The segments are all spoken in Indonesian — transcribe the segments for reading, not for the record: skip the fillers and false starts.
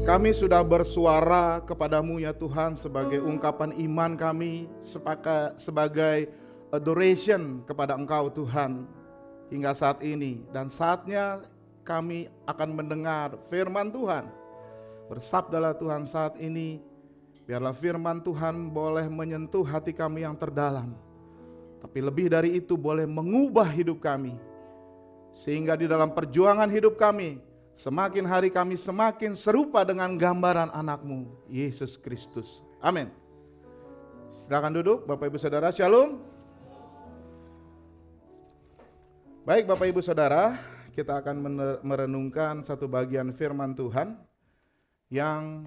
Kami sudah bersuara kepadamu ya Tuhan sebagai ungkapan iman kami, sebagai adoration kepada Engkau Tuhan hingga saat ini. Dan saatnya kami akan mendengar firman Tuhan. Bersabdalah Tuhan saat ini, biarlah firman Tuhan boleh menyentuh hati kami yang terdalam. Tapi lebih dari itu boleh mengubah hidup kami. Sehingga di dalam perjuangan hidup kami, semakin hari kami semakin serupa dengan gambaran anak-Mu, Yesus Kristus. Amin. Silakan duduk Bapak Ibu Saudara, Shalom. Baik Bapak Ibu Saudara, kita akan merenungkan satu bagian firman Tuhan yang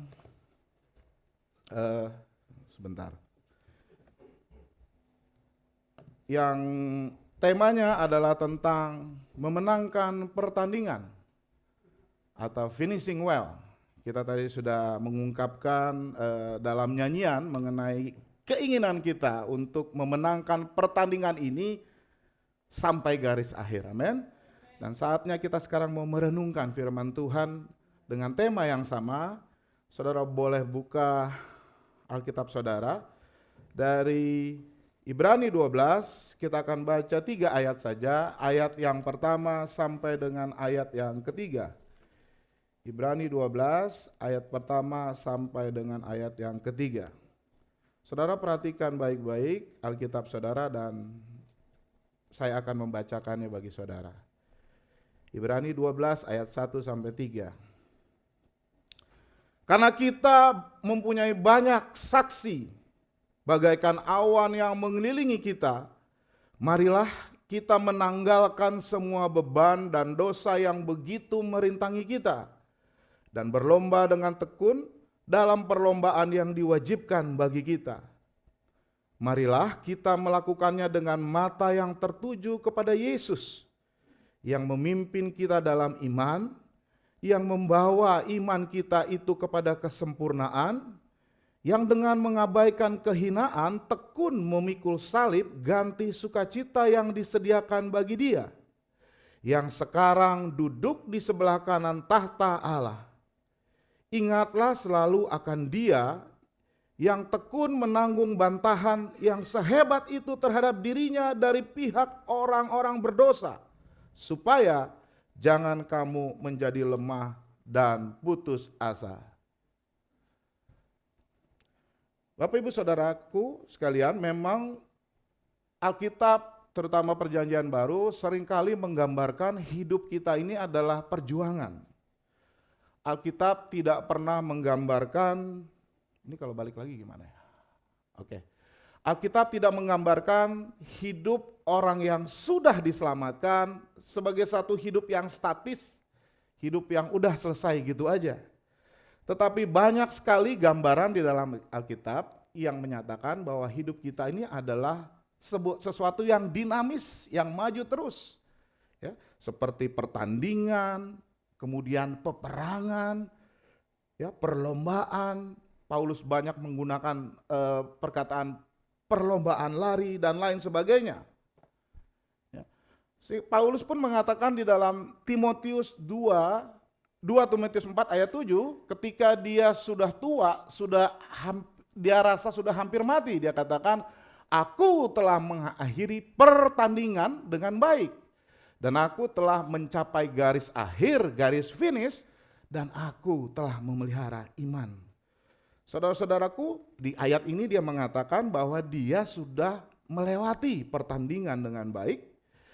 yang temanya adalah tentang memenangkan pertandingan atau finishing well. Kita tadi sudah mengungkapkan dalam nyanyian mengenai keinginan kita untuk memenangkan pertandingan ini sampai garis akhir. Amin. Dan saatnya kita sekarang mau merenungkan firman Tuhan dengan tema yang sama. Saudara boleh buka Alkitab saudara dari Ibrani 12, kita akan baca 3 ayat saja, ayat yang pertama sampai dengan ayat yang ketiga. Ibrani 12, ayat pertama sampai dengan ayat yang ketiga. Saudara perhatikan baik-baik Alkitab saudara dan saya akan membacakannya bagi saudara. Ibrani 12 ayat 1 sampai 3. Karena kita mempunyai banyak saksi bagaikan awan yang mengelilingi kita, marilah kita menanggalkan semua beban dan dosa yang begitu merintangi kita, dan berlomba dengan tekun dalam perlombaan yang diwajibkan bagi kita. Marilah kita melakukannya dengan mata yang tertuju kepada Yesus, yang memimpin kita dalam iman, yang membawa iman kita itu kepada kesempurnaan, yang dengan mengabaikan kehinaan tekun memikul salib ganti sukacita yang disediakan bagi Dia, yang sekarang duduk di sebelah kanan tahta Allah. Ingatlah selalu akan Dia yang tekun menanggung bantahan yang sehebat itu terhadap dirinya dari pihak orang-orang berdosa, supaya jangan kamu menjadi lemah dan putus asa. Bapak Ibu Saudaraku sekalian, memang Alkitab terutama Perjanjian Baru seringkali menggambarkan hidup kita ini adalah perjuangan. Alkitab tidak pernah menggambarkan, ini kalau balik lagi gimana ya? Oke. Alkitab tidak menggambarkan hidup orang yang sudah diselamatkan sebagai satu hidup yang statis, hidup yang udah selesai gitu aja. Tetapi banyak sekali gambaran di dalam Alkitab yang menyatakan bahwa hidup kita ini adalah sesuatu yang dinamis, yang maju terus. Ya, seperti pertandingan, kemudian peperangan, ya, perlombaan. Paulus banyak menggunakan perkataan perlombaan lari dan lain sebagainya. Ya. Paulus pun mengatakan di dalam Timotius 2 Timotius 4 ayat 7, ketika dia sudah tua, dia rasa sudah hampir mati, dia katakan, aku telah mengakhiri pertandingan dengan baik, dan aku telah mencapai garis akhir, garis finish, dan aku telah memelihara iman. Saudara-saudaraku, di ayat ini dia mengatakan bahwa dia sudah melewati pertandingan dengan baik,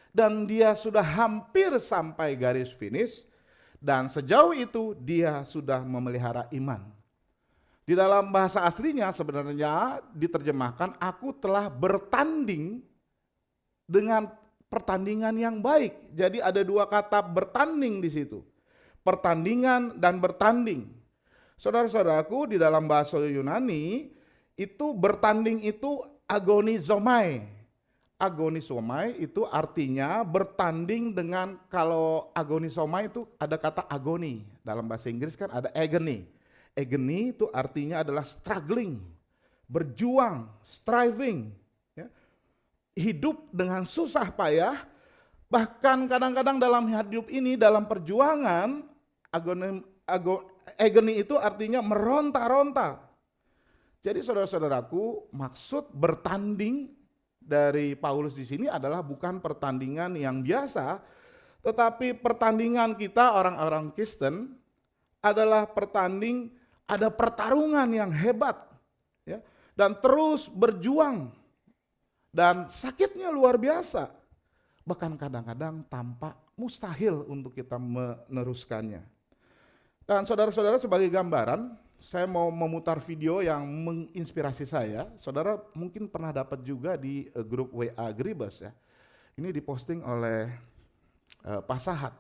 dan dia sudah hampir sampai garis finish, dan sejauh itu dia sudah memelihara iman. Di dalam bahasa aslinya sebenarnya diterjemahkan, aku telah bertanding dengan pertandingan yang baik. Jadi ada dua kata bertanding di situ. Pertandingan dan bertanding. Saudara-saudaraku, di dalam bahasa Yunani itu bertanding itu agonizomai. Agonisomai itu artinya bertanding dengan, kalau agonisomai itu ada kata agoni. Dalam bahasa Inggris kan ada agony. Agony itu artinya adalah struggling, berjuang, striving. Ya. Hidup dengan susah payah, bahkan kadang-kadang dalam hidup ini, dalam perjuangan, agony itu artinya meronta-ronta. Jadi saudara-saudaraku, maksud bertanding dari Paulus di sini adalah bukan pertandingan yang biasa, tetapi pertandingan kita orang-orang Kristen adalah ada pertarungan yang hebat, ya, dan terus berjuang, dan sakitnya luar biasa, bahkan kadang-kadang tampak mustahil untuk kita meneruskannya. Dan saudara-saudara, sebagai gambaran, saya mau memutar video yang menginspirasi saya. Saudara mungkin pernah dapat juga di grup WA Gribes ya. Ini diposting oleh Pak Sahat.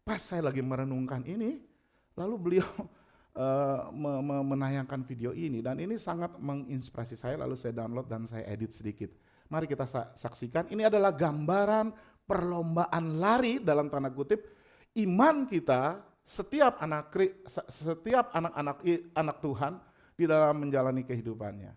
Pas saya lagi merenungkan ini, lalu beliau menayangkan video ini, dan ini sangat menginspirasi saya. Lalu saya download dan saya edit sedikit. Mari kita saksikan. Ini adalah gambaran perlombaan lari dalam tanda kutip iman kita. Setiap anak Tuhan di dalam menjalani kehidupannya.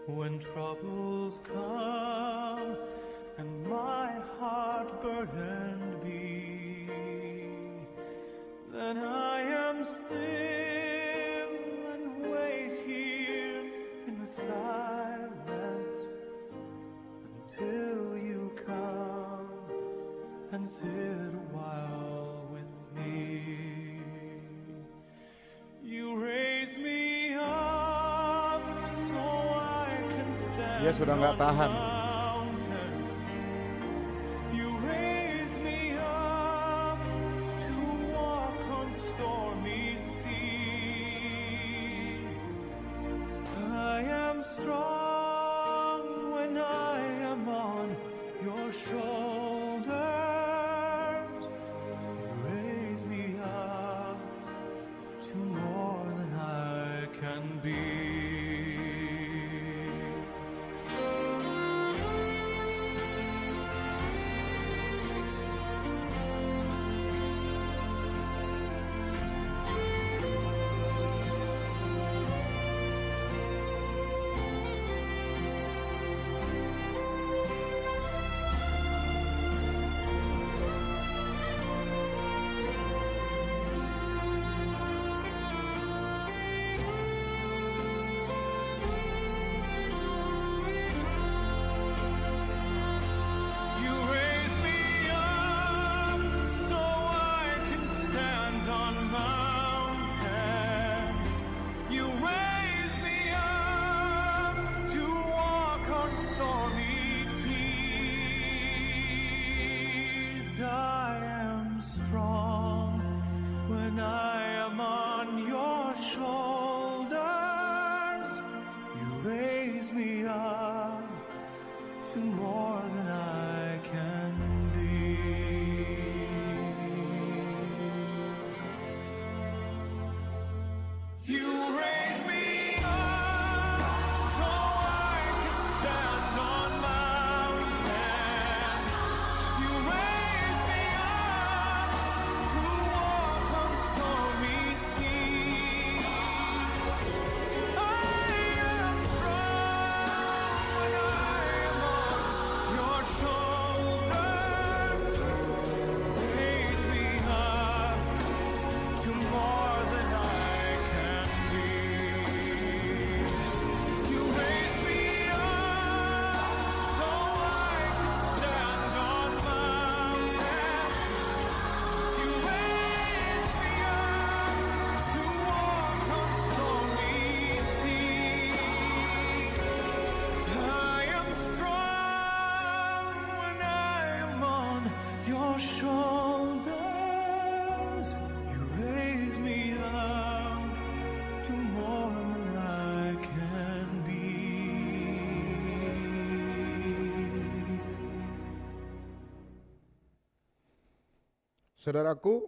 When troubles come and my heart burdened be, then I am still and wait here in the silence until you come and sit a while with me. You raise me up so Dia sudah nggak tahan. You raise me up to walk on stormy seas. I am strong when I am on your shoulders. You raise me up to more than I can be. To more than I can be. You raise me up so I can stand on mountains. You raise me up to walk on stormy seas. I am strong when I am on Saudaraku,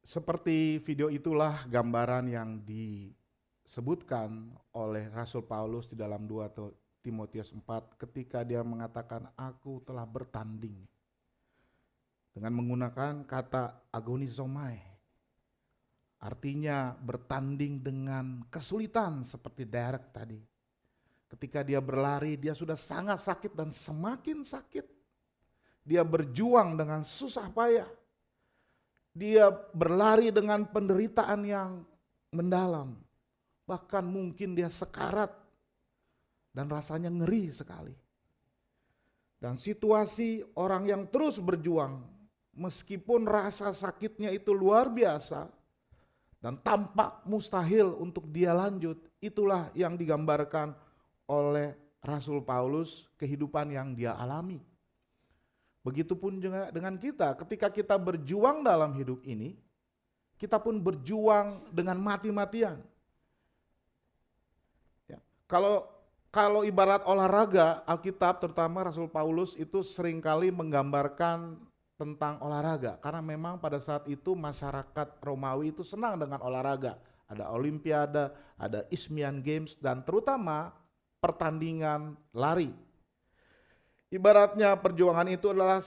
seperti video itulah gambaran yang disebutkan oleh Rasul Paulus di dalam 2 Timotius 4 ketika dia mengatakan aku telah bertanding dengan menggunakan kata agonizomai. Artinya bertanding dengan kesulitan seperti Derek tadi. Ketika dia berlari dia sudah sangat sakit dan semakin sakit. Dia berjuang dengan susah payah. Dia berlari dengan penderitaan yang mendalam. Bahkan mungkin dia sekarat dan rasanya ngeri sekali. Dan situasi orang yang terus berjuang meskipun rasa sakitnya itu luar biasa dan tampak mustahil untuk dia lanjut, itulah yang digambarkan oleh Rasul Paulus kehidupan yang dia alami. Begitupun juga dengan kita, ketika kita berjuang dalam hidup ini, kita pun berjuang dengan mati-matian. Ya, kalau ibarat olahraga, Alkitab terutama Rasul Paulus itu seringkali menggambarkan tentang olahraga. Karena memang pada saat itu masyarakat Romawi itu senang dengan olahraga. Ada Olimpiade, ada Isthmian Games, dan terutama pertandingan lari. Ibaratnya perjuangan itu adalah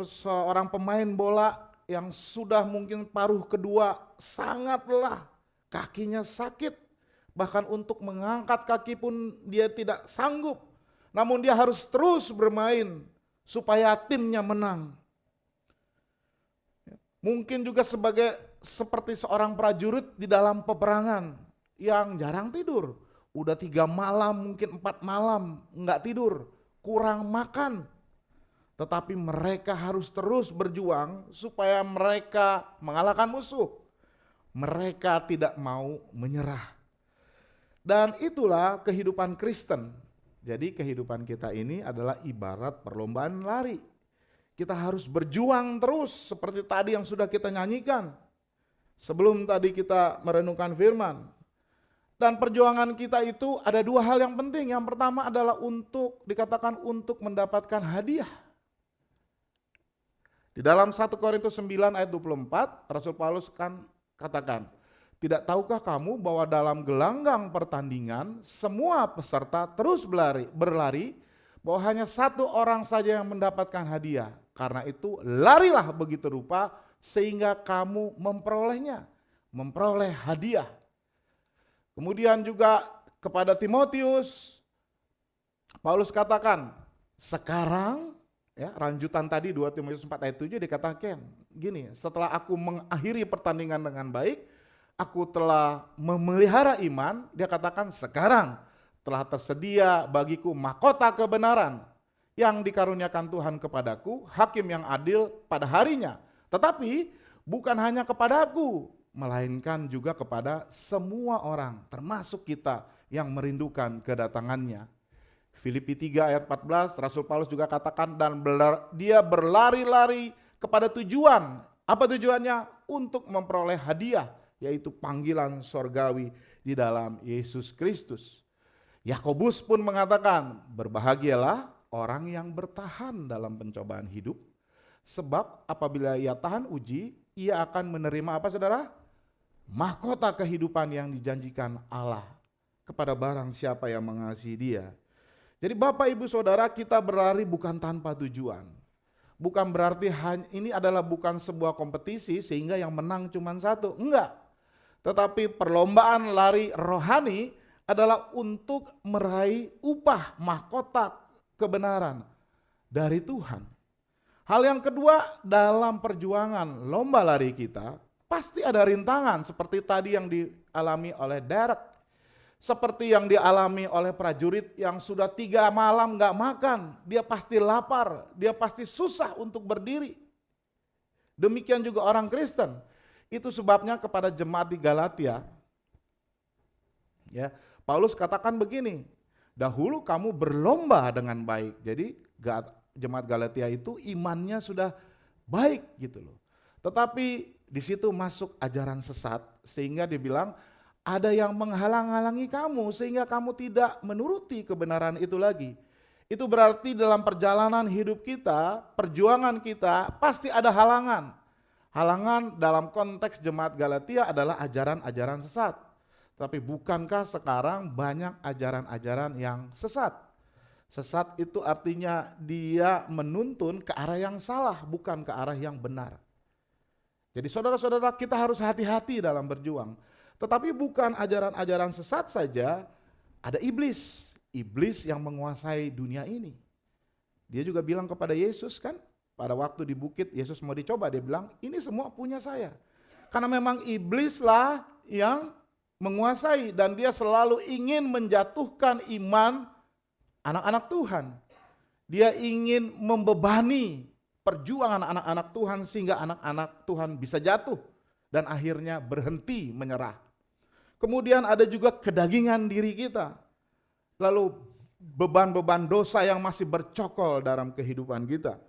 seorang pemain bola yang sudah mungkin paruh kedua sangat lelah, kakinya sakit, bahkan untuk mengangkat kaki pun dia tidak sanggup. Namun dia harus terus bermain supaya timnya menang. Mungkin juga seperti seorang prajurit di dalam peperangan yang jarang tidur. Udah 3 malam, mungkin 4 malam enggak tidur, kurang makan. Tetapi mereka harus terus berjuang supaya mereka mengalahkan musuh. Mereka tidak mau menyerah. Dan itulah kehidupan Kristen. Jadi kehidupan kita ini adalah ibarat perlombaan lari. Kita harus berjuang terus seperti tadi yang sudah kita nyanyikan. Sebelum tadi kita merenungkan firman. Dan perjuangan kita itu ada 2 hal yang penting. Yang pertama adalah dikatakan untuk mendapatkan hadiah. Di dalam 1 Korintus 9 ayat 24, Rasul Paulus kan katakan, tidak tahukah kamu bahwa dalam gelanggang pertandingan semua peserta terus berlari, bahwa hanya 1 orang saja yang mendapatkan hadiah. Karena itu larilah begitu rupa sehingga kamu memperoleh hadiah. Kemudian juga kepada Timotius, Paulus katakan, sekarang, ya lanjutan tadi 2 Timotius 4 ayat 7 dikatakan gini, setelah aku mengakhiri pertandingan dengan baik, aku telah memelihara iman, dia katakan sekarang telah tersedia bagiku mahkota kebenaran yang dikaruniakan Tuhan kepadaku, hakim yang adil pada harinya. Tetapi bukan hanya kepadaku, melainkan juga kepada semua orang, termasuk kita yang merindukan kedatangannya. Filipi 3 ayat 14, Rasul Paulus juga katakan, dan dia berlari-lari kepada tujuan. Apa tujuannya? Untuk memperoleh hadiah, yaitu panggilan sorgawi di dalam Yesus Kristus. Yakobus pun mengatakan, berbahagialah orang yang bertahan dalam pencobaan hidup, sebab apabila ia tahan uji, ia akan menerima apa saudara? Mahkota kehidupan yang dijanjikan Allah kepada barang siapa yang mengasihi dia. Jadi Bapak Ibu Saudara, kita berlari bukan tanpa tujuan. Bukan berarti ini adalah bukan sebuah kompetisi sehingga yang menang cuma 1, enggak. Tetapi perlombaan lari rohani adalah untuk meraih upah mahkota kebenaran dari Tuhan. Hal yang kedua, dalam perjuangan lomba lari kita pasti ada rintangan seperti tadi yang dialami oleh Derek, seperti yang dialami oleh prajurit yang sudah 3 malam gak makan, dia pasti lapar, dia pasti susah untuk berdiri. Demikian juga orang Kristen. Itu sebabnya kepada jemaat di Galatia, ya, Paulus katakan begini, dahulu kamu berlomba dengan baik. Jadi jemaat Galatia itu imannya sudah baik gitu loh. Tetapi di situ masuk ajaran sesat sehingga dibilang ada yang menghalang-halangi kamu sehingga kamu tidak menuruti kebenaran itu lagi. Itu berarti dalam perjalanan hidup kita, perjuangan kita pasti ada halangan. Halangan dalam konteks jemaat Galatia adalah ajaran-ajaran sesat. Tapi bukankah sekarang banyak ajaran-ajaran yang sesat? Sesat itu artinya dia menuntun ke arah yang salah, bukan ke arah yang benar. Jadi saudara-saudara, kita harus hati-hati dalam berjuang. Tetapi bukan ajaran-ajaran sesat saja, ada iblis. Iblis yang menguasai dunia ini. Dia juga bilang kepada Yesus kan, pada waktu di bukit Yesus mau dicoba, dia bilang ini semua punya saya. Karena memang iblislah yang menguasai dan dia selalu ingin menjatuhkan iman anak-anak Tuhan. Dia ingin membebani perjuangan anak-anak Tuhan sehingga anak-anak Tuhan bisa jatuh dan akhirnya berhenti menyerah. Kemudian ada juga kedagingan diri kita. Lalu beban-beban dosa yang masih bercokol dalam kehidupan kita.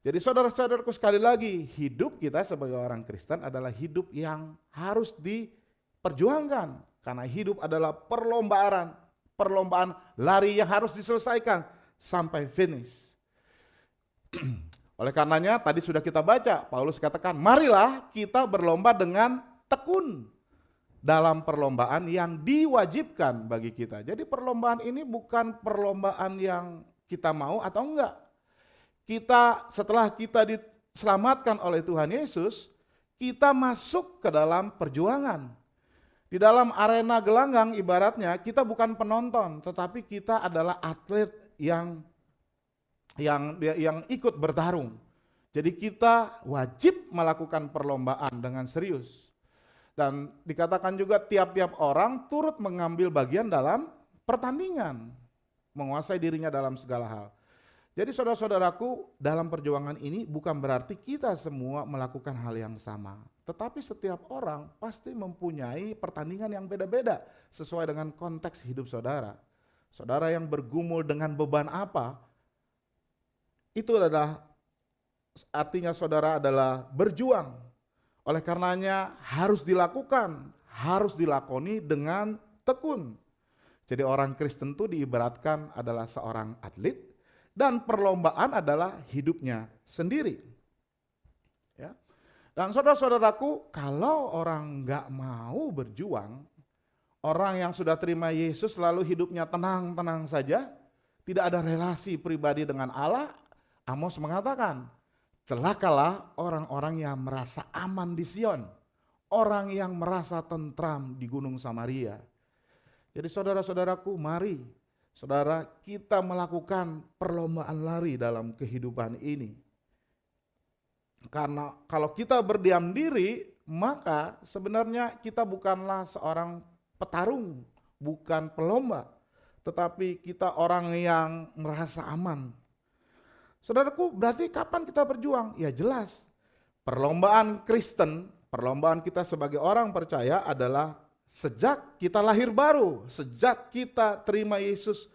Jadi saudara-saudaraku, sekali lagi, hidup kita sebagai orang Kristen adalah hidup yang harus diperjuangkan. Karena hidup adalah perlombaan lari yang harus diselesaikan sampai finish. Oleh karenanya tadi sudah kita baca, Paulus katakan, marilah kita berlomba dengan tekun dalam perlombaan yang diwajibkan bagi kita. Jadi perlombaan ini bukan perlombaan yang kita mau atau enggak. Setelah kita diselamatkan oleh Tuhan Yesus, kita masuk ke dalam perjuangan. Di dalam arena gelanggang ibaratnya kita bukan penonton, tetapi kita adalah atlet yang ikut bertarung. Jadi kita wajib melakukan perlombaan dengan serius. Dan dikatakan juga tiap-tiap orang turut mengambil bagian dalam pertandingan, menguasai dirinya dalam segala hal. Jadi saudara-saudaraku, dalam perjuangan ini bukan berarti kita semua melakukan hal yang sama. Tetapi setiap orang pasti mempunyai pertandingan yang beda-beda sesuai dengan konteks hidup saudara. Saudara yang bergumul dengan beban apa, itu adalah artinya saudara adalah berjuang. Oleh karenanya harus dilakukan, harus dilakoni dengan tekun. Jadi orang Kristen itu diibaratkan adalah seorang atlet dan perlombaan adalah hidupnya sendiri. Ya. Dan saudara-saudaraku, kalau orang nggak mau berjuang, orang yang sudah terima Yesus lalu hidupnya tenang-tenang saja, tidak ada relasi pribadi dengan Allah, Amos mengatakan, celakalah orang-orang yang merasa aman di Sion, orang yang merasa tentram di Gunung Samaria. Jadi saudara-saudaraku, mari saudara kita melakukan perlombaan lari dalam kehidupan ini. Karena kalau kita berdiam diri, maka sebenarnya kita bukanlah seorang petarung, bukan pelomba, tetapi kita orang yang merasa aman. Saudaraku, berarti kapan kita berjuang? Ya jelas, perlombaan Kristen, perlombaan kita sebagai orang percaya adalah sejak kita lahir baru, sejak kita terima Yesus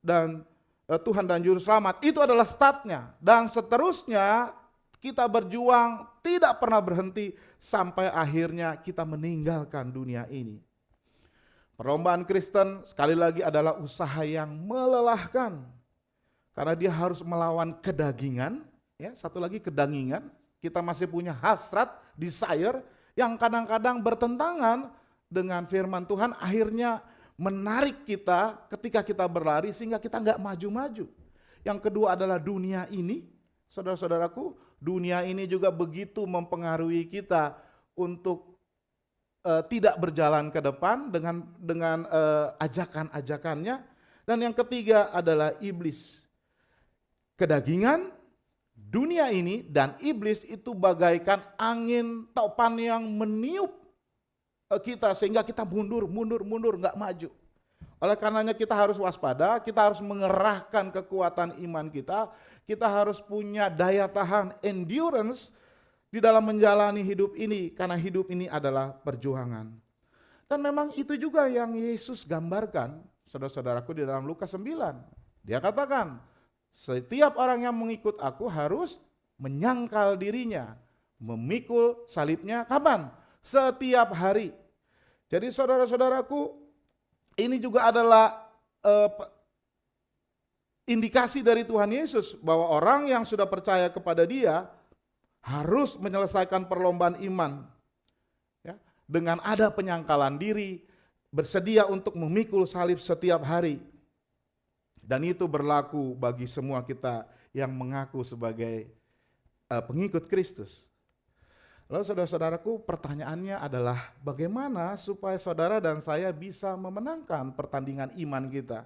dan Tuhan dan Juru Selamat, itu adalah startnya. Dan seterusnya kita berjuang tidak pernah berhenti sampai akhirnya kita meninggalkan dunia ini. Perlombaan Kristen sekali lagi adalah usaha yang melelahkan. Karena dia harus melawan kedagingan, ya, satu lagi kedagingan. Kita masih punya hasrat, desire yang kadang-kadang bertentangan dengan firman Tuhan, akhirnya menarik kita ketika kita berlari sehingga kita nggak maju-maju. Yang kedua adalah dunia ini, saudara-saudaraku, dunia ini juga begitu mempengaruhi kita untuk tidak berjalan ke depan dengan ajakan-ajakannya. Dan yang ketiga adalah iblis. Kedagingan, dunia ini, dan iblis itu bagaikan angin topan yang meniup kita sehingga kita mundur, nggak maju. Oleh karenanya kita harus waspada, kita harus mengerahkan kekuatan iman kita harus punya daya tahan, endurance di dalam menjalani hidup ini, karena hidup ini adalah perjuangan. Dan memang itu juga yang Yesus gambarkan, saudara-saudaraku, di dalam Lukas 9. Dia katakan, setiap orang yang mengikut aku harus menyangkal dirinya, memikul salibnya kapan? Setiap hari. Jadi saudara-saudaraku, ini juga adalah indikasi dari Tuhan Yesus bahwa orang yang sudah percaya kepada Dia harus menyelesaikan perlombaan iman, ya, dengan ada penyangkalan diri, bersedia untuk memikul salib setiap hari. Dan itu berlaku bagi semua kita yang mengaku sebagai pengikut Kristus. Lalu saudara-saudaraku, pertanyaannya adalah bagaimana supaya saudara dan saya bisa memenangkan pertandingan iman kita?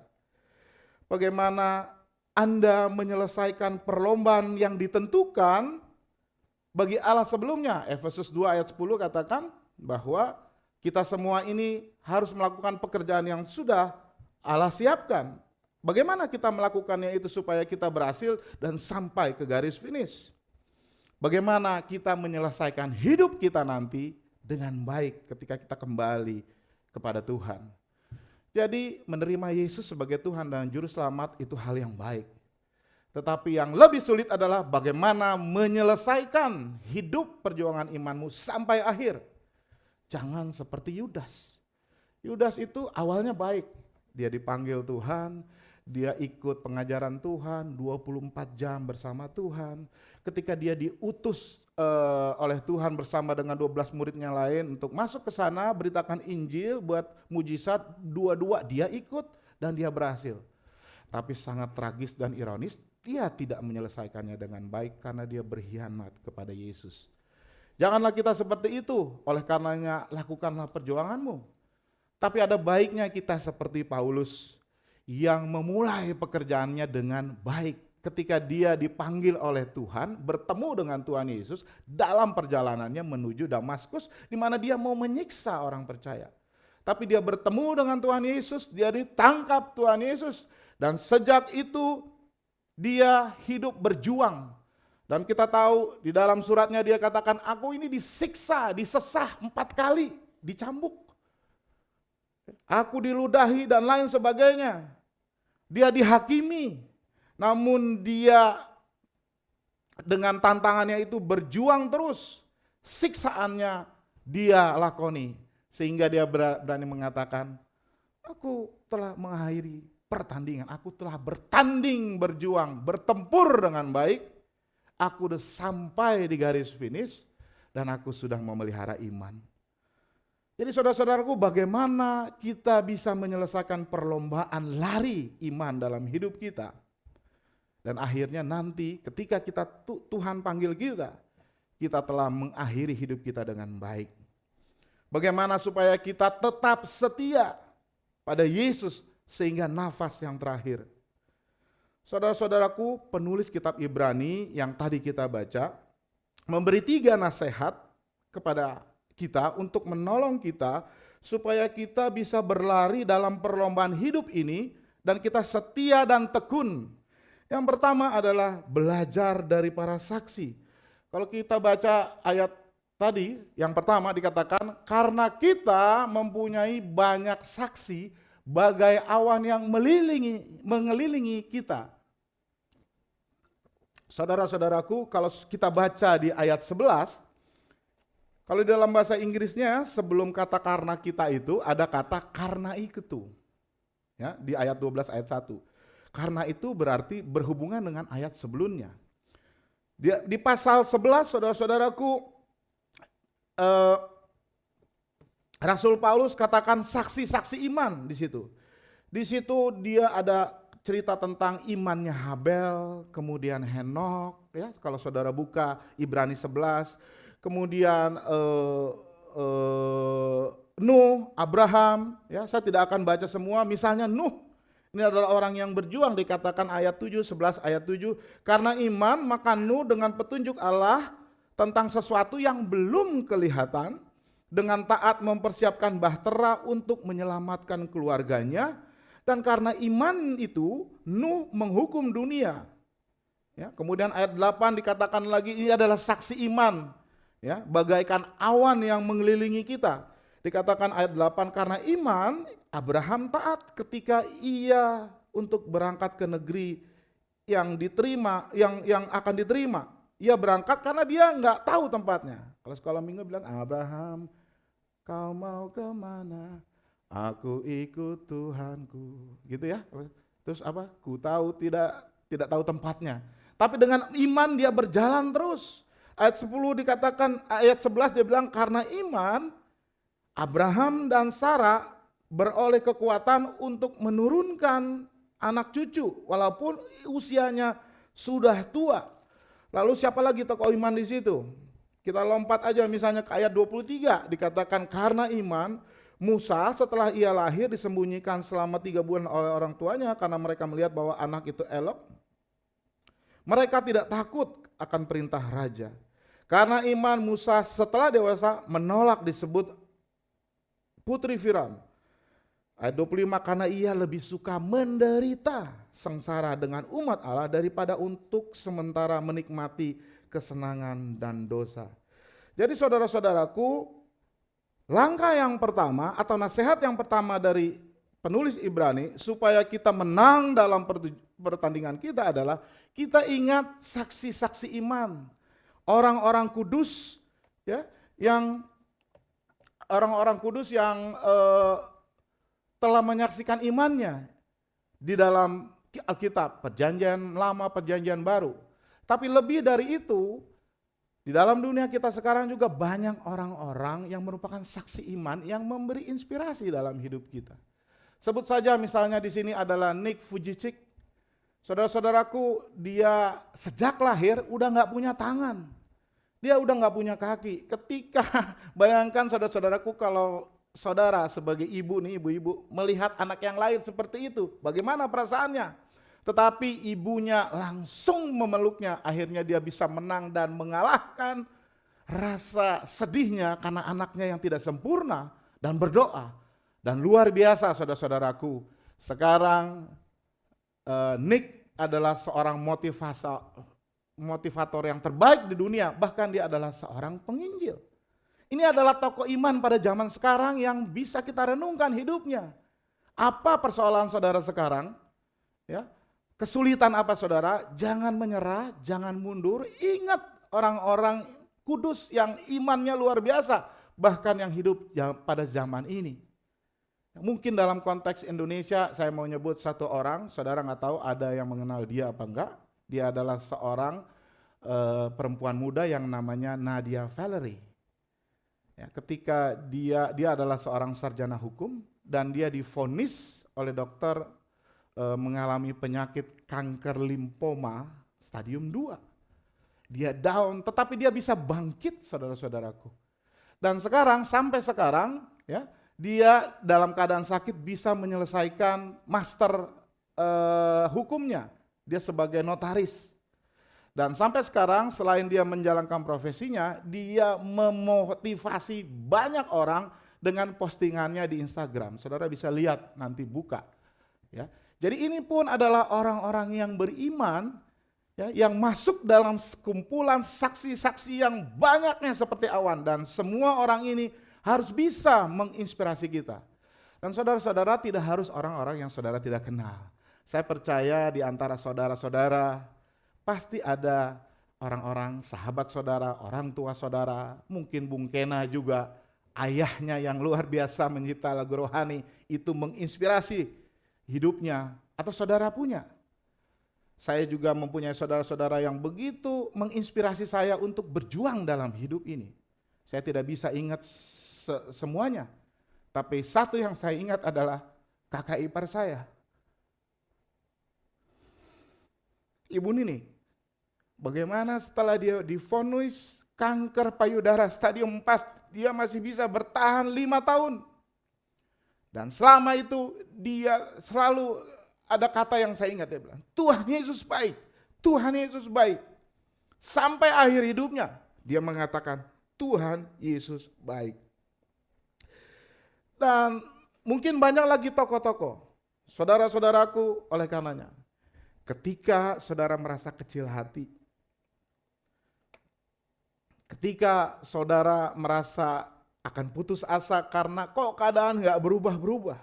Bagaimana Anda menyelesaikan perlombaan yang ditentukan bagi Allah sebelumnya? Efesus 2 ayat 10 katakan bahwa kita semua ini harus melakukan pekerjaan yang sudah Allah siapkan. Bagaimana kita melakukannya itu supaya kita berhasil dan sampai ke garis finish? Bagaimana kita menyelesaikan hidup kita nanti dengan baik ketika kita kembali kepada Tuhan. Jadi menerima Yesus sebagai Tuhan dan Juru Selamat itu hal yang baik. Tetapi yang lebih sulit adalah bagaimana menyelesaikan hidup perjuangan imanmu sampai akhir. Jangan seperti Yudas. Yudas itu awalnya baik. Dia dipanggil Tuhan, dia ikut pengajaran Tuhan 24 jam bersama Tuhan. Ketika dia diutus oleh Tuhan bersama dengan 12 muridnya lain untuk masuk ke sana beritakan Injil buat mujizat, dua-dua dia ikut dan dia berhasil. Tapi sangat tragis dan ironis, dia tidak menyelesaikannya dengan baik karena dia berkhianat kepada Yesus. Janganlah kita seperti itu, oleh karenanya lakukanlah perjuanganmu. Tapi ada baiknya kita seperti Paulus yang memulai pekerjaannya dengan baik. Ketika dia dipanggil oleh Tuhan, bertemu dengan Tuhan Yesus dalam perjalanannya menuju Damaskus, di mana dia mau menyiksa orang percaya. Tapi dia bertemu dengan Tuhan Yesus, dia ditangkap Tuhan Yesus, dan sejak itu dia hidup berjuang. Dan kita tahu di dalam suratnya dia katakan, aku ini disiksa, disesah 4 kali, dicambuk. Aku diludahi dan lain sebagainya. Dia dihakimi. Namun dia dengan tantangannya itu berjuang terus. Siksaannya dia lakoni. Sehingga dia berani mengatakan, aku telah mengakhiri pertandingan. Aku telah bertanding, berjuang, bertempur dengan baik. Aku sudah sampai di garis finish dan aku sudah memelihara iman. Jadi saudara-saudaraku, bagaimana kita bisa menyelesaikan perlombaan lari iman dalam hidup kita? Dan akhirnya nanti ketika kita Tuhan panggil kita, kita telah mengakhiri hidup kita dengan baik. Bagaimana supaya kita tetap setia pada Yesus sehingga nafas yang terakhir. Saudara-saudaraku, penulis kitab Ibrani yang tadi kita baca, memberi 3 nasihat kepada kita untuk menolong kita supaya kita bisa berlari dalam perlombaan hidup ini dan kita setia dan tekun. Yang pertama adalah belajar dari para saksi. Kalau kita baca ayat tadi, yang pertama dikatakan, karena kita mempunyai banyak saksi bagai awan yang mengelilingi kita. Saudara-saudaraku, kalau kita baca di ayat 11, kalau di dalam bahasa Inggrisnya sebelum kata karena kita itu ada kata karena itu. Ya, di ayat 12 ayat 1. Karena itu berarti berhubungan dengan ayat sebelumnya. Di pasal 11 saudara-saudaraku, Rasul Paulus katakan saksi-saksi iman di situ. Di situ dia ada cerita tentang imannya Habel, kemudian Henok, ya kalau saudara buka Ibrani 11, kemudian Nuh, Abraham, ya saya tidak akan baca semua, misalnya Nuh. Ini adalah orang yang berjuang, dikatakan ayat 7, 11 ayat 7. Karena iman maka Nuh dengan petunjuk Allah tentang sesuatu yang belum kelihatan, dengan taat mempersiapkan bahtera untuk menyelamatkan keluarganya. Dan karena iman itu Nuh menghukum dunia. Ya, kemudian ayat 8 dikatakan lagi ini adalah saksi iman. Ya, bagaikan awan yang mengelilingi kita. Dikatakan ayat 8 karena iman Abraham taat ketika ia untuk berangkat ke negeri yang diterima, yang akan diterima. Ia berangkat karena dia nggak tahu tempatnya. Kalau sekolah minggu bilang, Abraham, kau mau kemana? Aku ikut Tuhanku. Gitu ya. Terus apa? Ku tahu tidak tahu tempatnya. Tapi dengan iman dia berjalan terus. Ayat 10 dikatakan, ayat 11 dia bilang karena iman Abraham dan Sarah beroleh kekuatan untuk menurunkan anak cucu walaupun usianya sudah tua. Lalu siapa lagi tokoh iman di situ? Kita lompat aja misalnya ke ayat 23 dikatakan karena iman Musa setelah ia lahir disembunyikan selama 3 bulan oleh orang tuanya karena mereka melihat bahwa anak itu elok. Mereka tidak takut akan perintah raja. Karena iman Musa setelah dewasa menolak disebut putri Firaun. Ayat 25 karena ia lebih suka menderita sengsara dengan umat Allah daripada untuk sementara menikmati kesenangan dan dosa. Jadi saudara-saudaraku, langkah yang pertama atau nasihat yang pertama dari penulis Ibrani supaya kita menang dalam pertandingan kita adalah kita ingat saksi-saksi iman, orang-orang kudus, ya, yang orang-orang kudus yang telah menyaksikan imannya di dalam Alkitab, Perjanjian Lama, Perjanjian Baru. Tapi lebih dari itu, di dalam dunia kita sekarang juga banyak orang-orang yang merupakan saksi iman yang memberi inspirasi dalam hidup kita. Sebut saja misalnya di sini adalah Nick Vujicic. Saudara-saudaraku, dia sejak lahir udah nggak punya tangan. Dia udah nggak punya kaki. Ketika bayangkan saudara-saudaraku kalau saudara sebagai ibu nih, ibu-ibu melihat anak yang lain seperti itu, bagaimana perasaannya? Tetapi ibunya langsung memeluknya, akhirnya dia bisa menang dan mengalahkan rasa sedihnya karena anaknya yang tidak sempurna dan berdoa. Dan luar biasa saudara-saudaraku, sekarang Nick adalah seorang motivator yang terbaik di dunia, bahkan dia adalah seorang penginjil. Ini adalah tokoh iman pada zaman sekarang yang bisa kita renungkan hidupnya. Apa persoalan saudara sekarang? Ya, kesulitan apa saudara? Jangan menyerah, jangan mundur. Ingat orang-orang kudus yang imannya luar biasa, bahkan yang hidup pada zaman ini. Mungkin dalam konteks Indonesia saya mau nyebut satu orang, saudara nggak tahu ada yang mengenal dia apa enggak. Dia adalah seorang perempuan muda yang namanya Nadia Valery. Ya, ketika dia adalah seorang sarjana hukum dan dia divonis oleh dokter mengalami penyakit kanker limfoma stadium 2. Dia down, tetapi dia bisa bangkit saudara-saudaraku. Dan sekarang, sampai sekarang, ya, dia dalam keadaan sakit bisa menyelesaikan master hukumnya. Dia sebagai notaris. Dan sampai sekarang selain dia menjalankan profesinya, dia memotivasi banyak orang dengan postingannya di Instagram. Saudara bisa lihat nanti buka. Ya. Jadi ini pun adalah orang-orang yang beriman, ya, yang masuk dalam kumpulan saksi-saksi yang banyaknya seperti awan. Dan semua orang ini harus bisa menginspirasi kita. Dan saudara-saudara tidak harus orang-orang yang saudara tidak kenal. Saya percaya di antara saudara-saudara pasti ada orang-orang sahabat saudara, orang tua saudara, mungkin Bung Kena juga, ayahnya yang luar biasa mencipta lagu rohani, itu menginspirasi hidupnya, atau saudara punya. Saya juga mempunyai saudara-saudara yang begitu menginspirasi saya untuk berjuang dalam hidup ini. Saya tidak bisa ingat semuanya, tapi satu yang saya ingat adalah kakak ipar saya. Ibu Nini, bagaimana setelah dia divonis kanker payudara stadium 4, dia masih bisa bertahan 5 tahun. Dan selama itu dia selalu ada kata yang saya ingat, dia bilang, Tuhan Yesus baik, Tuhan Yesus baik. Sampai akhir hidupnya dia mengatakan, Tuhan Yesus baik. Dan mungkin banyak lagi tokoh-tokoh, saudara-saudaraku, oleh karenanya, ketika saudara merasa kecil hati, ketika saudara merasa akan putus asa karena kok keadaan gak berubah-berubah,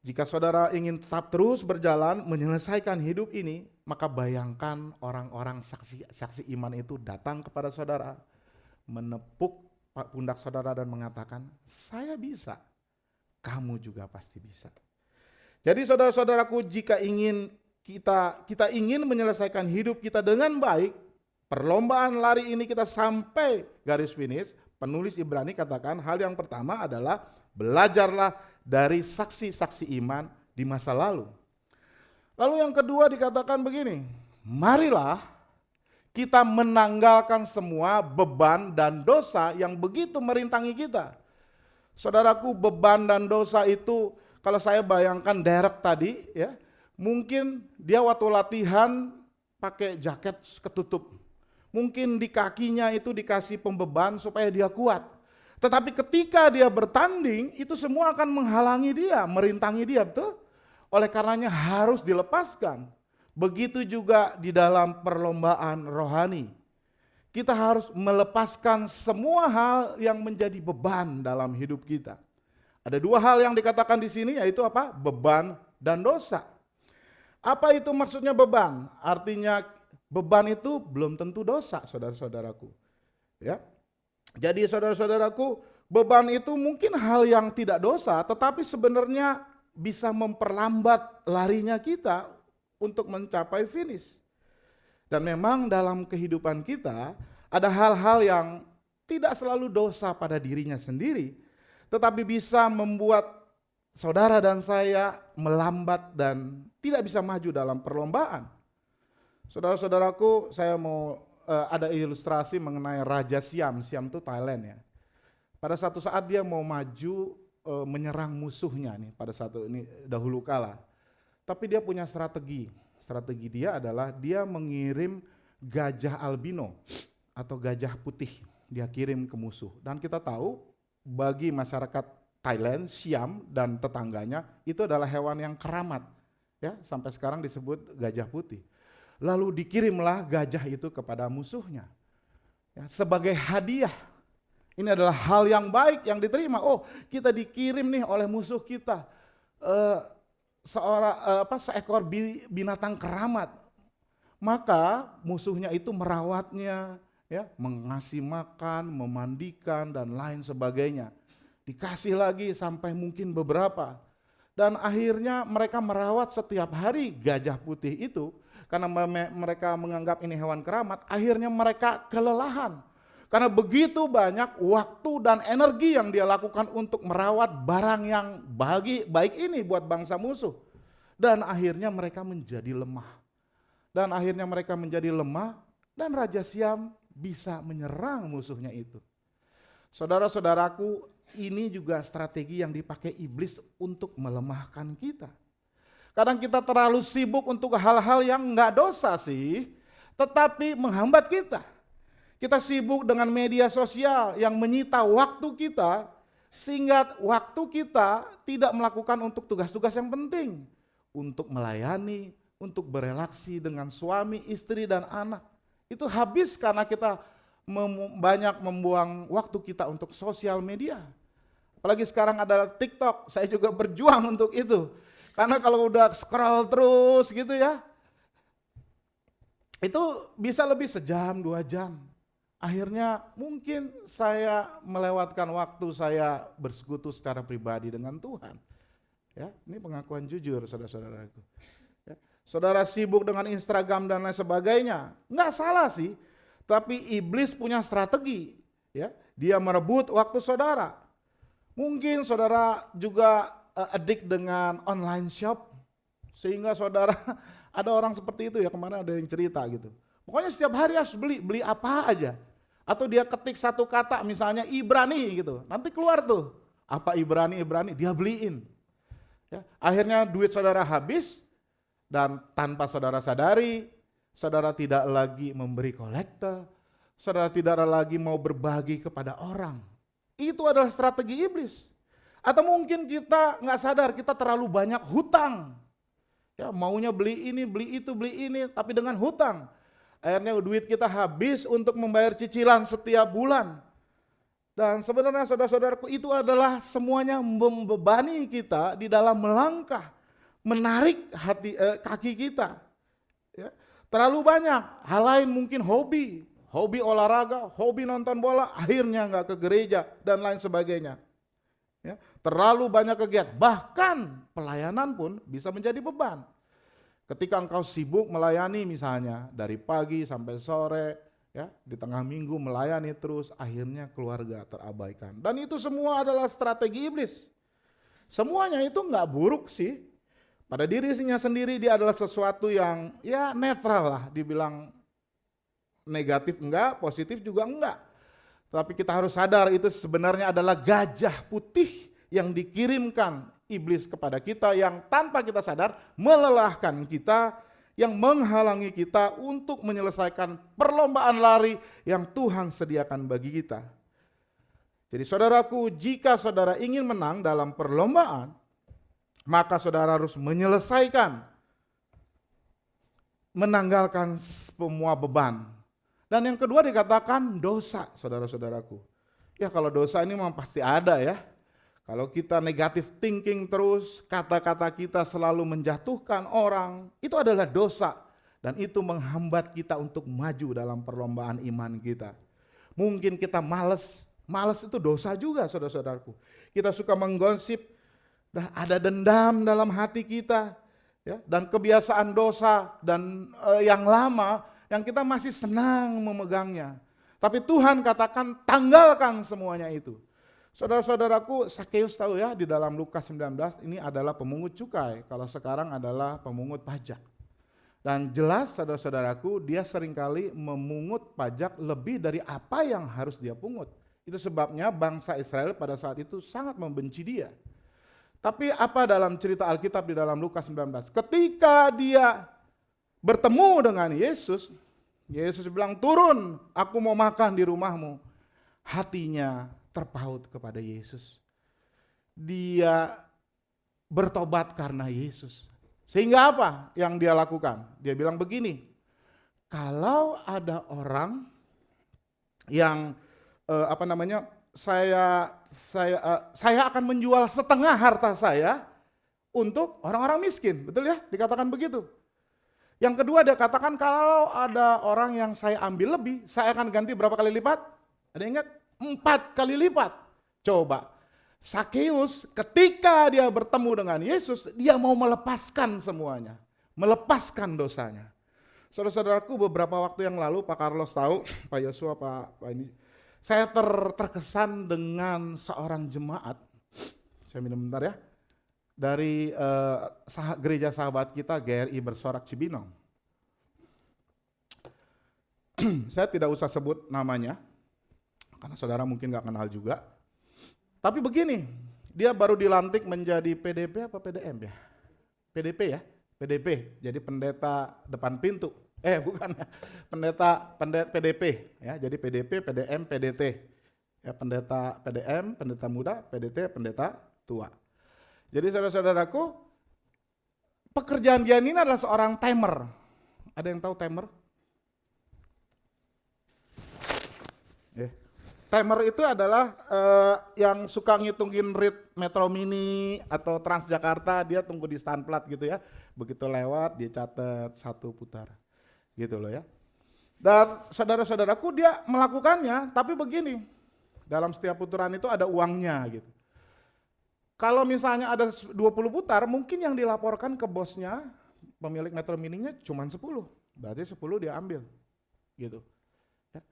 jika saudara ingin tetap terus berjalan menyelesaikan hidup ini, maka bayangkan orang-orang saksi iman itu datang kepada saudara, menepuk pundak saudara dan mengatakan, saya bisa, kamu juga pasti bisa. Jadi saudara-saudaraku, jika kita ingin menyelesaikan hidup kita dengan baik, perlombaan lari ini kita sampai garis finish, penulis Ibrani katakan hal yang pertama adalah belajarlah dari saksi-saksi iman di masa lalu. Lalu yang kedua dikatakan begini, marilah kita menanggalkan semua beban dan dosa yang begitu merintangi kita. Saudaraku, beban dan dosa itu kalau saya bayangkan Derek tadi ya, mungkin dia waktu latihan pakai jaket ketutup. Mungkin di kakinya itu dikasih pembeban supaya dia kuat. Tetapi ketika dia bertanding, itu semua akan menghalangi dia, merintangi dia, betul? Oleh karenanya harus dilepaskan. Begitu juga di dalam perlombaan rohani. Kita harus melepaskan semua hal yang menjadi beban dalam hidup kita. Ada dua hal yang dikatakan di sini, yaitu apa? Beban dan dosa. Apa itu maksudnya beban? Artinya beban itu belum tentu dosa, saudara-saudaraku. Ya. Jadi saudara-saudaraku, beban itu mungkin hal yang tidak dosa, tetapi sebenarnya bisa memperlambat larinya kita untuk mencapai finish. Dan memang dalam kehidupan kita ada hal-hal yang tidak selalu dosa pada dirinya sendiri, tetapi bisa membuat saudara dan saya melambat dan tidak bisa maju dalam perlombaan. Saudara-saudaraku, saya mau ada ilustrasi mengenai Raja Siam. Siam itu Thailand ya. Pada satu saat dia mau maju menyerang musuhnya nih pada satu ini dahulu kala. Tapi dia punya strategi. Strategi dia adalah dia mengirim gajah albino atau gajah putih. Dia kirim ke musuh. Dan kita tahu bagi masyarakat Thailand, Siam dan tetangganya itu adalah hewan yang keramat. Ya, sampai sekarang disebut gajah putih. Lalu dikirimlah gajah itu kepada musuhnya. Ya, sebagai hadiah. Ini adalah hal yang baik yang diterima. Oh, kita dikirim nih oleh musuh kita. Seekor binatang keramat. Maka musuhnya itu merawatnya, ya, mengasih makan, memandikan dan lain sebagainya. Dikasih lagi sampai mungkin beberapa. Dan akhirnya mereka merawat setiap hari gajah putih itu karena mereka menganggap ini hewan keramat. Akhirnya mereka kelelahan. Karena begitu banyak waktu dan energi yang dia lakukan untuk merawat barang yang baik ini buat bangsa musuh. Dan akhirnya mereka menjadi lemah. Dan Raja Siam bisa menyerang musuhnya itu. Saudara-saudaraku, ini juga strategi yang dipakai iblis untuk melemahkan kita. Kadang kita terlalu sibuk untuk hal-hal yang enggak dosa sih, tetapi menghambat kita. Kita sibuk dengan media sosial yang menyita waktu kita, sehingga waktu kita tidak melakukan untuk tugas-tugas yang penting. Untuk melayani, untuk berelaksi dengan suami, istri, dan anak. Itu habis karena kita banyak membuang waktu kita untuk sosial media. Apalagi sekarang ada TikTok, saya juga berjuang untuk itu. Karena kalau udah scroll terus gitu ya, itu bisa lebih sejam, 2 jam. Akhirnya mungkin saya melewatkan waktu saya bersekutu secara pribadi dengan Tuhan. Ya, ini pengakuan jujur saudara-saudaraku. Ya, saudara sibuk dengan Instagram dan lain sebagainya, nggak salah sih, tapi iblis punya strategi. Ya, dia merebut waktu saudara. Mungkin saudara juga addict dengan online shop, sehingga saudara ada orang seperti itu ya, kemarin ada yang cerita gitu. Pokoknya setiap hari harus beli apa aja. Atau dia ketik satu kata misalnya Ibrani gitu, nanti keluar tuh apa Ibrani, dia beliin. Ya, akhirnya duit saudara habis dan tanpa saudara sadari, saudara tidak lagi memberi kolekte, saudara tidak lagi mau berbagi kepada orang. Itu adalah strategi iblis. Atau mungkin kita nggak sadar kita terlalu banyak hutang. Ya, maunya beli ini, beli itu, beli ini, tapi dengan hutang. Akhirnya duit kita habis untuk membayar cicilan setiap bulan. Dan sebenarnya saudara-saudaraku, itu adalah semuanya membebani kita di dalam melangkah, menarik kaki kita. Ya, terlalu banyak hal lain, mungkin hobi olahraga, hobi nonton bola, akhirnya nggak ke gereja dan lain sebagainya. Ya, terlalu banyak kegiatan, bahkan pelayanan pun bisa menjadi beban. Ketika engkau sibuk melayani misalnya dari pagi sampai sore, ya di tengah minggu melayani terus, akhirnya keluarga terabaikan. Dan itu semua adalah strategi iblis. Semuanya itu nggak buruk sih. Pada dirinya sendiri dia adalah sesuatu yang ya netral lah, dibilang negatif enggak, positif juga enggak. Tapi kita harus sadar itu sebenarnya adalah gajah putih yang dikirimkan iblis kepada kita yang tanpa kita sadar melelahkan kita, yang menghalangi kita untuk menyelesaikan perlombaan lari yang Tuhan sediakan bagi kita. Jadi saudaraku, jika saudara ingin menang dalam perlombaan, maka saudara harus menyelesaikan, menanggalkan semua beban. Dan yang kedua dikatakan dosa, saudara-saudaraku. Ya kalau dosa ini memang pasti ada ya. Kalau kita negatif thinking terus, kata-kata kita selalu menjatuhkan orang, itu adalah dosa. Dan itu menghambat kita untuk maju dalam perlombaan iman kita. Mungkin kita malas itu dosa juga saudara-saudaraku. Kita suka menggosip, ada dendam dalam hati kita. Ya, dan kebiasaan dosa dan yang lama, yang kita masih senang memegangnya. Tapi Tuhan katakan tanggalkan semuanya itu. Saudara-saudaraku, Sakeus tahu ya di dalam Lukas 19 ini adalah pemungut cukai. Kalau sekarang adalah pemungut pajak. Dan jelas saudara-saudaraku dia seringkali memungut pajak lebih dari apa yang harus dia pungut. Itu sebabnya bangsa Israel pada saat itu sangat membenci dia. Tapi apa dalam cerita Alkitab di dalam Lukas 19? Ketika dia bertemu dengan Yesus, Yesus bilang, turun, aku mau makan di rumahmu. Hatinya terpaut kepada Yesus. Dia bertobat karena Yesus. Sehingga apa yang dia lakukan? Dia bilang begini, kalau ada orang yang saya akan menjual setengah harta saya untuk orang-orang miskin, betul ya? Dikatakan begitu. Yang kedua dia katakan kalau ada orang yang saya ambil lebih, saya akan ganti berapa kali lipat? Ada ingat? 4 kali lipat. Coba, Sakeus ketika dia bertemu dengan Yesus, dia mau melepaskan semuanya. Melepaskan dosanya. Saudara-saudaraku, beberapa waktu yang lalu Pak Carlos tahu, Pak Yosua, Pak ini, saya terkesan dengan seorang jemaat, saya minum bentar ya, dari gereja sahabat kita GRI Bersorak Cibinong. Saya tidak usah sebut namanya, karena saudara mungkin gak kenal juga. Tapi begini, dia baru dilantik menjadi PDP apa PDM ya? PDP ya, PDP, jadi pendeta depan pintu. Bukan ya, pendeta PDP ya, jadi PDP, PDM, PDT. Ya, pendeta PDM, pendeta muda, PDT, pendeta tua. Jadi saudara-saudaraku, pekerjaan dia ini adalah seorang timer. Ada yang tahu timer? Timer itu adalah yang suka ngitungin rate Metro Mini atau Transjakarta, dia tunggu di stand plat gitu ya. Begitu lewat dia catat 1 putar. Gitu loh ya. Dan saudara-saudaraku dia melakukannya, tapi begini. Dalam setiap putaran itu ada uangnya gitu. Kalau misalnya ada 20 putar, mungkin yang dilaporkan ke bosnya, pemilik Metro Mininya cuma 10. Berarti 10 dia ambil. Gitu. Ya.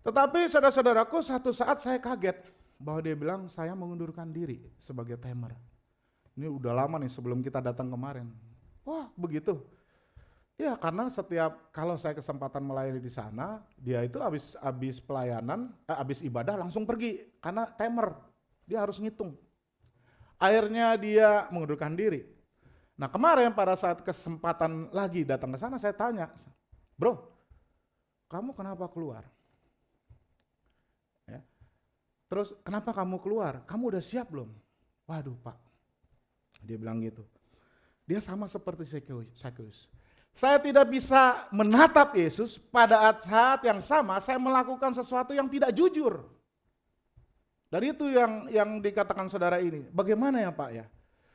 Tetapi saudara-saudaraku satu saat saya kaget bahwa dia bilang saya mengundurkan diri sebagai timer. Ini udah lama nih sebelum kita datang kemarin. Wah begitu. Ya karena setiap kalau saya kesempatan melayani di sana, dia itu habis pelayanan, habis ibadah langsung pergi karena timer, dia harus ngitung. Akhirnya dia mengundurkan diri. Nah kemarin pada saat kesempatan lagi datang ke sana saya tanya, bro, kamu kenapa keluar? Ya. Terus kenapa kamu keluar? Kamu udah siap belum? Waduh Pak, dia bilang gitu. Dia sama seperti Sakeus. Saya tidak bisa menatap Yesus pada saat yang sama saya melakukan sesuatu yang tidak jujur. Dan itu yang dikatakan saudara ini. Bagaimana ya Pak ya?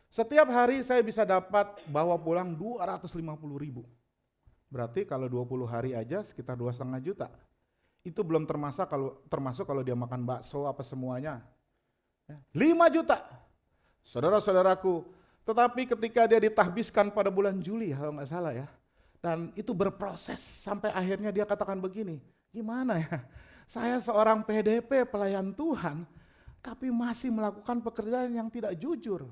Setiap hari saya bisa dapat bawa pulang 250.000. Berarti kalau 20 hari aja sekitar 2,5 juta. Itu belum termasuk kalau dia makan bakso apa semuanya. 5 juta. Saudara-saudaraku, tetapi ketika dia ditahbiskan pada bulan Juli kalau nggak salah ya, dan itu berproses sampai akhirnya dia katakan begini, gimana ya, saya seorang PDP pelayan Tuhan, tapi masih melakukan pekerjaan yang tidak jujur.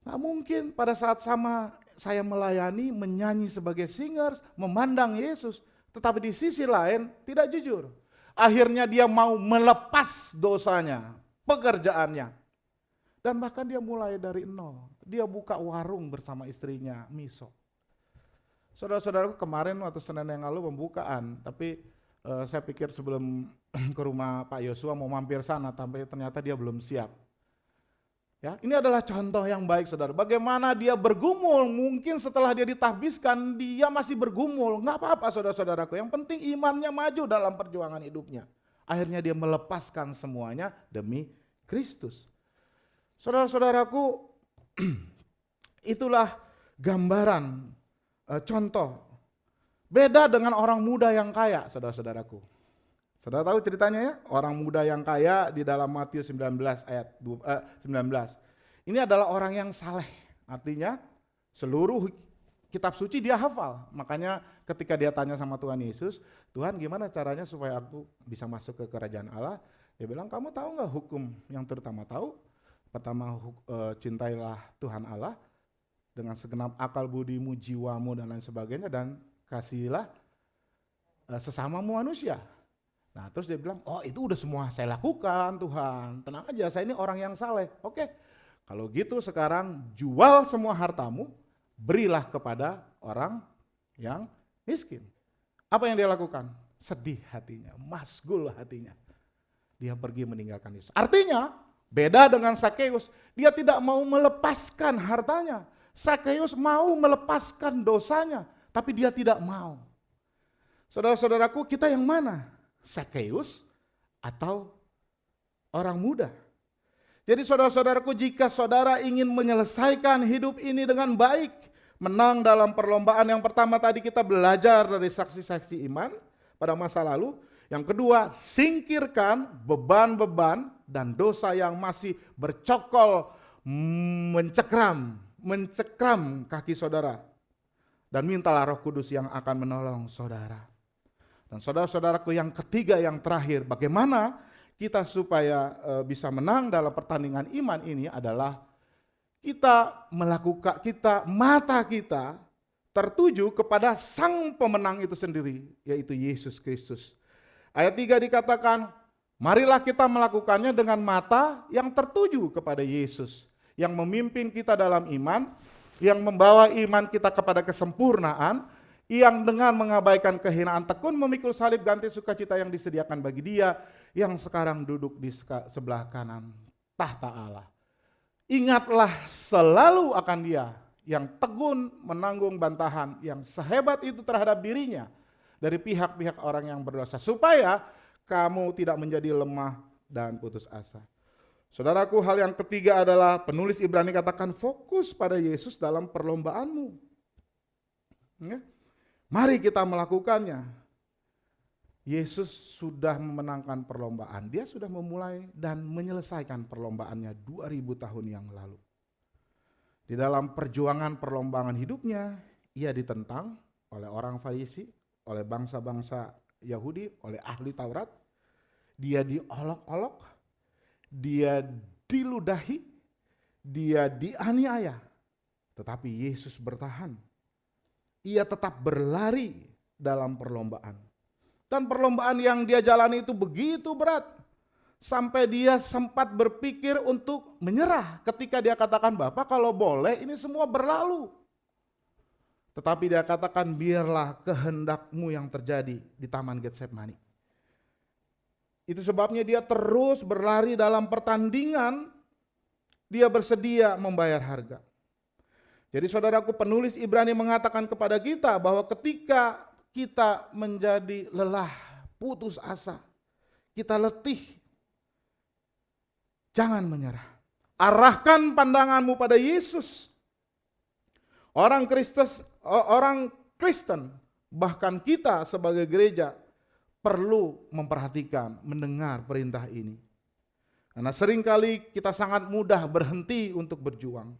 Nggak mungkin pada saat sama saya melayani, menyanyi sebagai singers, memandang Yesus, tetapi di sisi lain tidak jujur. Akhirnya dia mau melepas dosanya, pekerjaannya. Dan bahkan dia mulai dari nol. Dia buka warung bersama istrinya, miso. Saudara-saudaraku, kemarin waktu Senin yang lalu pembukaan, tapi saya pikir sebelum ke rumah Pak Yosua mau mampir sana, tapi ternyata dia belum siap. Ya, ini adalah contoh yang baik, saudara. Bagaimana dia bergumul, mungkin setelah dia ditahbiskan, dia masih bergumul. Nggak apa-apa, saudara-saudaraku. Yang penting imannya maju dalam perjuangan hidupnya. Akhirnya dia melepaskan semuanya demi Kristus. Saudara-saudaraku, itulah gambaran, contoh. Beda dengan orang muda yang kaya, saudara-saudaraku. Saudara tahu ceritanya ya? Orang muda yang kaya di dalam Matius 19 ayat 19. Ini adalah orang yang saleh. Artinya seluruh kitab suci dia hafal. Makanya ketika dia tanya sama Tuhan Yesus, Tuhan gimana caranya supaya aku bisa masuk ke kerajaan Allah? Dia bilang, kamu tahu nggak hukum yang terutama? Tahu. Pertama, cintailah Tuhan Allah dengan segenap akal budimu, jiwamu dan lain sebagainya, dan kasihilah sesamamu manusia. Nah terus dia bilang, oh itu udah semua saya lakukan Tuhan, tenang aja saya ini orang yang saleh. Oke, kalau gitu sekarang jual semua hartamu, berilah kepada orang yang miskin. Apa yang dia lakukan? Sedih hatinya, masgul hatinya. Dia pergi meninggalkan Yesus. Artinya beda dengan Sakeus, dia tidak mau melepaskan hartanya. Sakeus mau melepaskan dosanya, tapi dia tidak mau. Saudara-saudaraku, kita yang mana? Sakeus atau orang muda? Jadi saudara-saudaraku, jika saudara ingin menyelesaikan hidup ini dengan baik, menang dalam perlombaan, yang pertama tadi kita belajar dari saksi-saksi iman pada masa lalu. Yang kedua, singkirkan beban-beban dan dosa yang masih bercokol, mencekram kaki saudara. Dan mintalah Roh Kudus yang akan menolong saudara. Dan saudara-saudaraku, yang ketiga, yang terakhir, bagaimana kita supaya bisa menang dalam pertandingan iman ini adalah kita melakukan, mata kita tertuju kepada sang pemenang itu sendiri, yaitu Yesus Kristus. Ayat 3 dikatakan, marilah kita melakukannya dengan mata yang tertuju kepada Yesus, yang memimpin kita dalam iman, yang membawa iman kita kepada kesempurnaan, yang dengan mengabaikan kehinaan tekun memikul salib ganti sukacita yang disediakan bagi dia yang sekarang duduk di sebelah kanan tahta Allah. Ingatlah selalu akan dia yang tekun menanggung bantahan yang sehebat itu terhadap dirinya dari pihak-pihak orang yang berdosa, supaya kamu tidak menjadi lemah dan putus asa. Saudaraku, hal yang ketiga adalah penulis Ibrani katakan fokus pada Yesus dalam perlombaanmu. Ya. Mari kita melakukannya. Yesus sudah memenangkan perlombaan. Dia sudah memulai dan menyelesaikan perlombaannya 2000 tahun yang lalu. Di dalam perjuangan perlombaan hidupnya, ia ditentang oleh orang Farisi, oleh bangsa-bangsa Yahudi, oleh ahli Taurat. Dia diolok-olok, dia diludahi, dia dianiaya. Tetapi Yesus bertahan. Ia tetap berlari dalam perlombaan. Dan perlombaan yang dia jalani itu begitu berat. Sampai dia sempat berpikir untuk menyerah ketika dia katakan, Bapak kalau boleh ini semua berlalu. Tetapi dia katakan, biarlah kehendakmu yang terjadi di Taman Getsemani. Itu sebabnya dia terus berlari dalam pertandingan. Dia bersedia membayar harga. Jadi saudaraku, penulis Ibrani mengatakan kepada kita bahwa ketika kita menjadi lelah, putus asa, kita letih, jangan menyerah. Arahkan pandanganmu pada Yesus. Orang Kristen, bahkan kita sebagai gereja perlu memperhatikan, mendengar perintah ini. Karena seringkali kita sangat mudah berhenti untuk berjuang.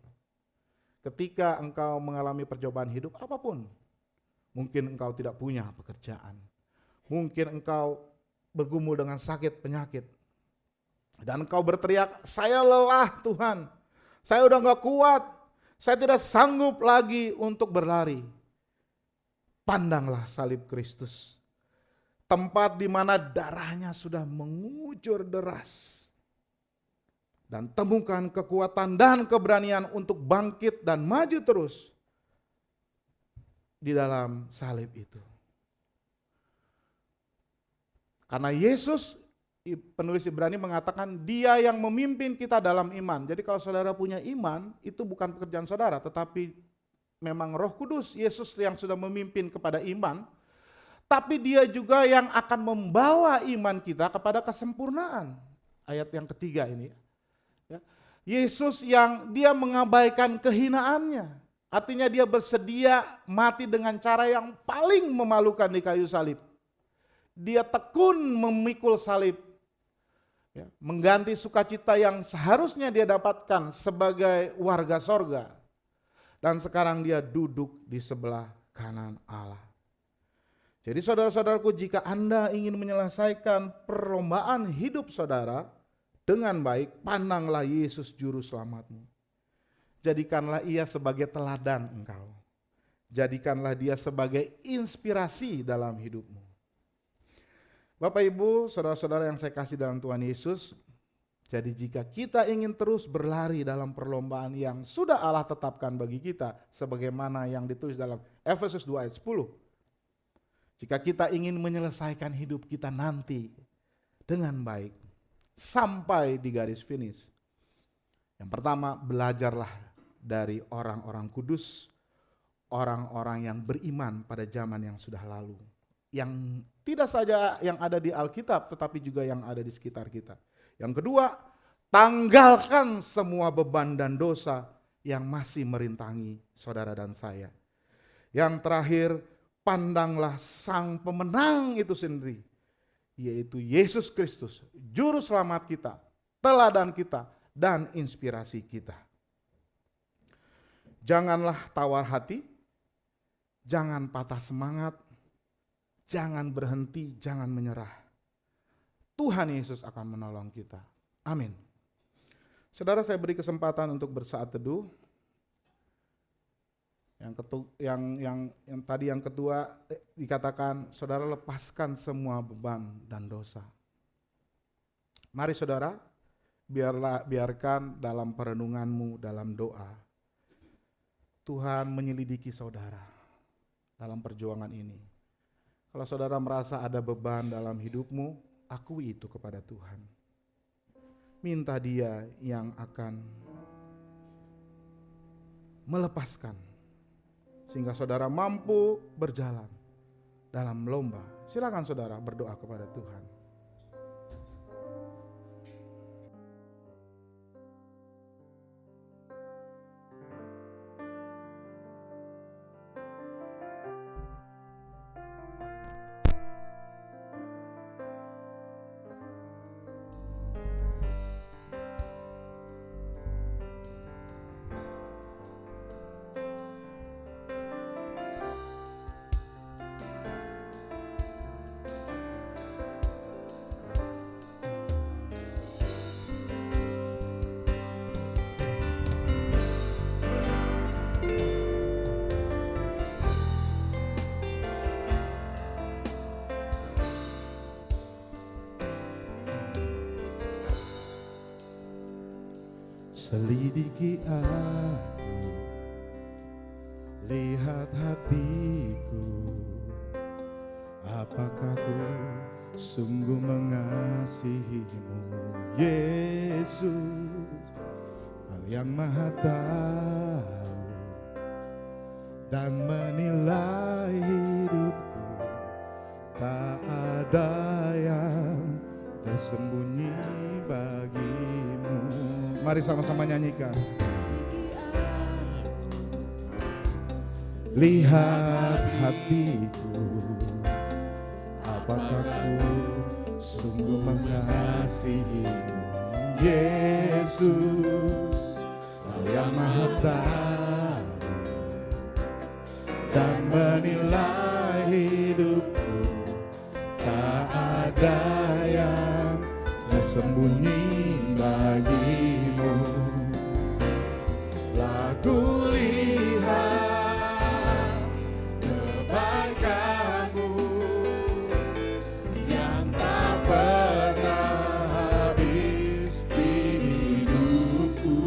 Ketika engkau mengalami percobaan hidup apapun, mungkin engkau tidak punya pekerjaan, mungkin engkau bergumul dengan sakit penyakit, dan engkau berteriak, saya lelah Tuhan, saya udah gak kuat, saya tidak sanggup lagi untuk berlari. Pandanglah salib Kristus, tempat di mana darahnya sudah mengucur deras. Dan temukan kekuatan dan keberanian untuk bangkit dan maju terus di dalam salib itu. Karena Yesus, penulis Ibrani mengatakan dia yang memimpin kita dalam iman. Jadi kalau saudara punya iman, itu bukan pekerjaan saudara, tetapi memang Roh Kudus, Yesus yang sudah memimpin kepada iman, tapi dia juga yang akan membawa iman kita kepada kesempurnaan. Ayat yang ketiga ini. Yesus yang dia mengabaikan kehinaannya. Artinya dia bersedia mati dengan cara yang paling memalukan di kayu salib. Dia tekun memikul salib. Mengganti sukacita yang seharusnya dia dapatkan sebagai warga sorga. Dan sekarang dia duduk di sebelah kanan Allah. Jadi saudara-saudaraku, jika Anda ingin menyelesaikan perlombaan hidup saudara dengan baik, pandanglah Yesus juru selamatmu. Jadikanlah ia sebagai teladan engkau. Jadikanlah dia sebagai inspirasi dalam hidupmu. Bapak Ibu, saudara-saudara yang saya kasih dalam Tuhan Yesus, jadi jika kita ingin terus berlari dalam perlombaan yang sudah Allah tetapkan bagi kita, sebagaimana yang ditulis dalam Efesus 2 ayat 10. Jika kita ingin menyelesaikan hidup kita nanti dengan baik, sampai di garis finish. Yang pertama, belajarlah dari orang-orang kudus, orang-orang yang beriman pada zaman yang sudah lalu. Yang tidak saja yang ada di Alkitab, tetapi juga yang ada di sekitar kita. Yang kedua, tanggalkan semua beban dan dosa yang masih merintangi saudara dan saya. Yang terakhir, pandanglah sang pemenang itu sendiri, yaitu Yesus Kristus, juru selamat kita, teladan kita, dan inspirasi kita. Janganlah tawar hati, jangan patah semangat, jangan berhenti, jangan menyerah. Tuhan Yesus akan menolong kita. Amin. Saudara, saya beri kesempatan untuk bersaat teduh. Yang kedua dikatakan, saudara lepaskan semua beban dan dosa. Mari saudara, biarkan dalam perenunganmu, dalam doa, Tuhan menyelidiki saudara dalam perjuangan ini. Kalau saudara merasa ada beban dalam hidupmu, akui itu kepada Tuhan. Minta Dia yang akan melepaskan, sehingga saudara mampu berjalan dalam lomba. Silakan saudara berdoa kepada Tuhan. Selidiki aku, lihat hatiku, apakah ku sungguh mengasihimu, Yesus, Kau yang Maha Tahu dan menilai hidupku, tak ada yang tersembunyi bagimu. Mari sama-sama nyanyikan. Lihat hatiku, apakah ku sungguh mengasihimu, Yesus, Kau yang maha tahu dan menilai hidupku. Tak ada yang tersembunyi bagimu. Lagu lihat kebaikanmu yang tak pernah habis di hidupku.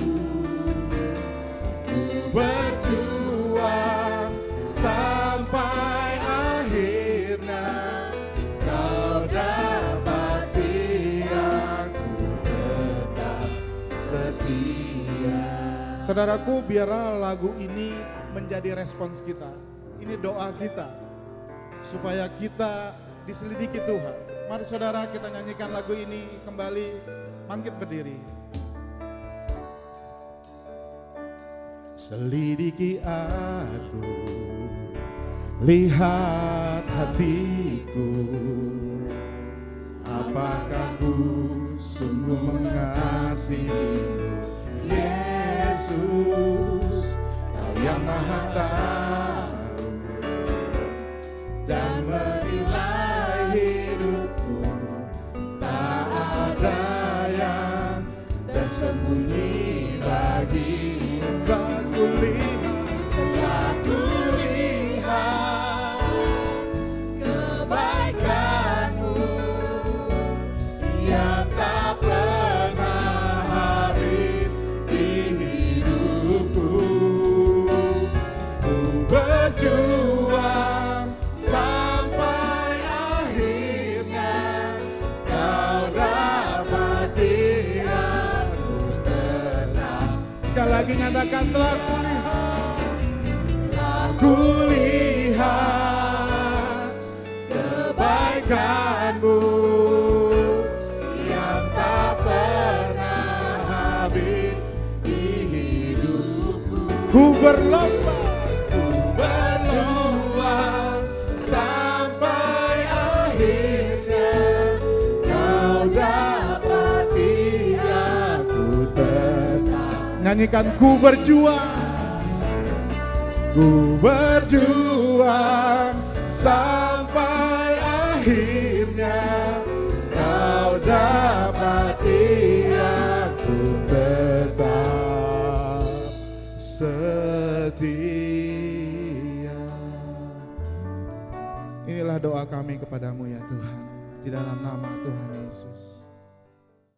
Ku berjuang sampai akhirnya, Kau dapati aku tetap setia. Saudaraku, biarlah lagu ini menjadi respons kita. Ini doa kita supaya kita diselidiki Tuhan. Mari saudara, kita nyanyikan lagu ini kembali. Bangkit berdiri. Selidiki aku, lihat hatiku, apakah ku sungguh mengasihimu. Yesus, Kau yang maha tahu dan menilai hidupku. Tak ada yang tersembunyi bagimu. Aku lihat kebaikanmu yang tak pernah habis di hidupku. Ku berjuang sampai akhirnya, Kau dapati aku tenang. Sekali lagi nyatakan, telah kulihat kebaikanmu yang tak pernah habis di hidupku. Ku berlomba sampai akhirnya, Kau dapati aku tetap. Nyanyikan, ku berjuang sampai akhirnya, Kau dapati aku tetap setia. Inilah doa kami kepadamu ya Tuhan, di dalam nama Tuhan Yesus.